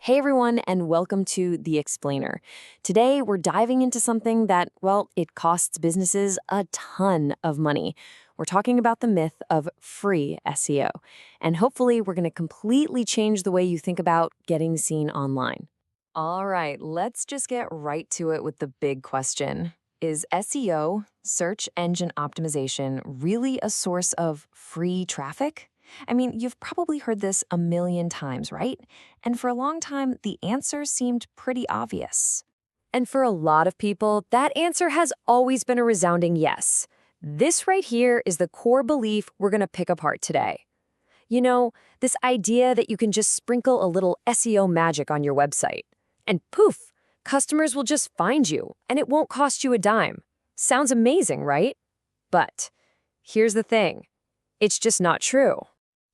Hey everyone, and welcome to The Explainer. Today, we're diving into something that, well, it costs businesses a ton of money. We're talking about the myth of free SEO. And hopefully, we're going to completely change the way you think about getting seen online. All right, let's just get right to it with the big question. Is SEO, search engine optimization, really a source of free traffic? I mean, you've probably heard this a million times, right? And for a long time, the answer seemed pretty obvious. And for a lot of people, that answer has always been a resounding yes. This right here is the core belief we're going to pick apart today. You know, this idea that you can just sprinkle a little SEO magic on your website, and poof, customers will just find you, and it won't cost you a dime. Sounds amazing, right? But here's the thing. It's just not true.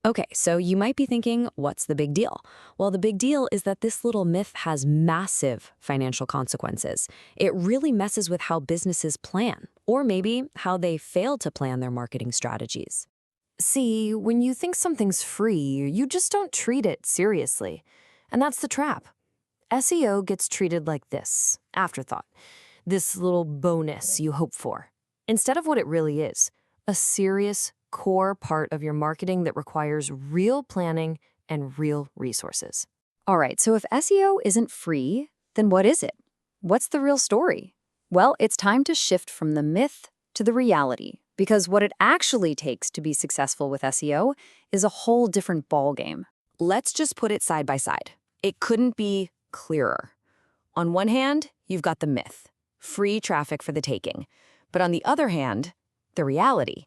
Okay, so you might be thinking, what's the big deal? Well, the big deal is that this little myth has massive financial consequences. It really messes with how businesses plan, or maybe how they fail to plan their marketing strategies. See, when you think something's free, you just don't treat it seriously. And that's the trap. SEO gets treated like this, afterthought, this little bonus you hope for, instead of what it really is, a serious, core part of your marketing that requires real planning and real resources. All right, so if SEO isn't free, then what is it? What's the real story? Well, it's time to shift from the myth to the reality, because what it actually takes to be successful with SEO is a whole different ballgame. Let's just put it side by side. It couldn't be clearer. On one hand, you've got the myth, free traffic for the taking. But on the other hand, the reality.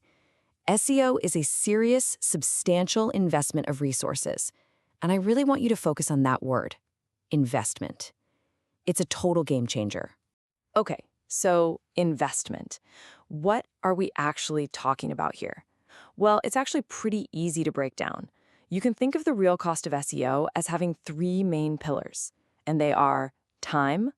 SEO is a serious, substantial investment of resources. And I really want you to focus on that word, investment. It's a total game changer. Okay, so investment. What are we actually talking about here? Well, it's actually pretty easy to break down. You can think of the real cost of SEO as having three main pillars, and they are time,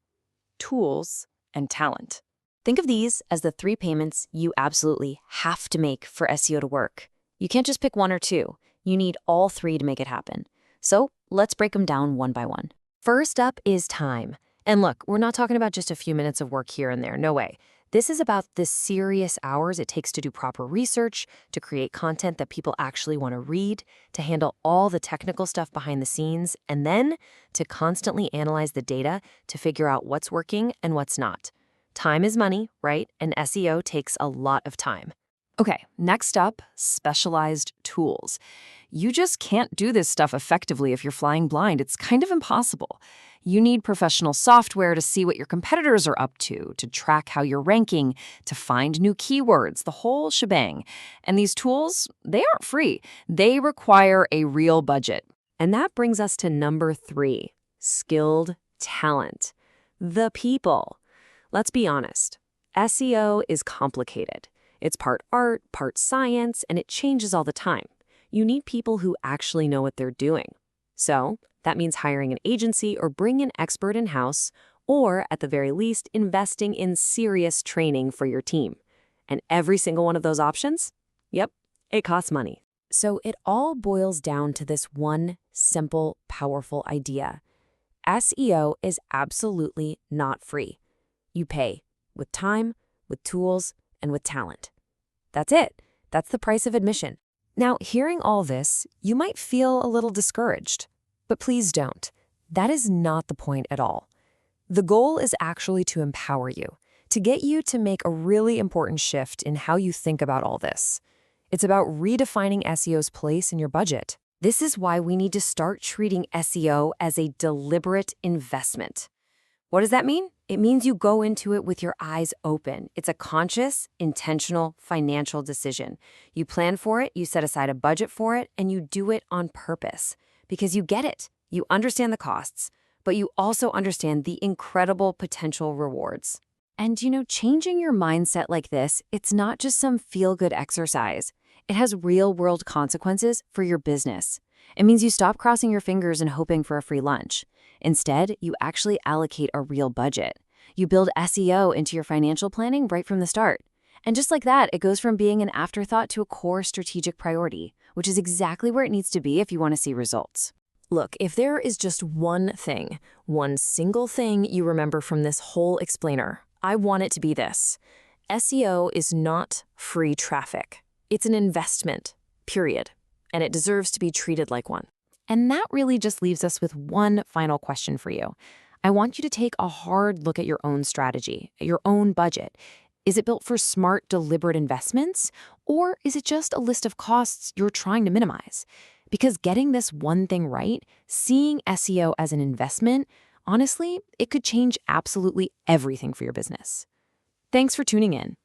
tools, and talent. Think of these as the three payments you absolutely have to make for SEO to work. You can't just pick one or two. You need all three to make it happen. So let's break them down one by one. First up is time. And look, we're not talking about just a few minutes of work here and there. No way. This is about the serious hours it takes to do proper research, to create content that people actually want to read, to handle all the technical stuff behind the scenes, and then to constantly analyze the data to figure out what's working and what's not. Time is money, right? And SEO takes a lot of time. Okay, next up, specialized tools. You just can't do this stuff effectively if you're flying blind. It's kind of impossible. You need professional software to see what your competitors are up to track how you're ranking, to find new keywords, the whole shebang. And these tools, they aren't free. They require a real budget. And that brings us to number 3, skilled talent. The people. Let's be honest, SEO is complicated. It's part art, part science, and it changes all the time. You need people who actually know what they're doing. So that means hiring an agency or bringing an expert in-house, or at the very least, investing in serious training for your team. And every single one of those options? Yep, it costs money. So it all boils down to this one simple, powerful idea. SEO is absolutely not free. You pay with time, with tools, and with talent. That's it. That's the price of admission. Now, hearing all this, you might feel a little discouraged. But please don't. That is not the point at all. The goal is actually to empower you, to get you to make a really important shift in how you think about all this. It's about redefining SEO's place in your budget. This is why we need to start treating SEO as a deliberate investment. What does that mean? It means you go into it with your eyes open. It's a conscious, intentional, financial decision. You plan for it, you set aside a budget for it, and you do it on purpose. Because you get it. You understand the costs, but you also understand the incredible potential rewards. And changing your mindset like this, it's not just some feel-good exercise. It has real-world consequences for your business. It means you stop crossing your fingers and hoping for a free lunch. Instead, you actually allocate a real budget. You build SEO into your financial planning right from the start. And just like that, it goes from being an afterthought to a core strategic priority, which is exactly where it needs to be if you want to see results. Look, if there is just one single thing you remember from this whole explainer, I want it to be this. SEO is not free traffic. It's an investment, period. And it deserves to be treated like one. And that really just leaves us with one final question for you. I want you to take a hard look at your own strategy, at your own budget. Is it built for smart, deliberate investments? Or is it just a list of costs you're trying to minimize? Because getting this one thing right, seeing SEO as an investment, honestly, it could change absolutely everything for your business. Thanks for tuning in.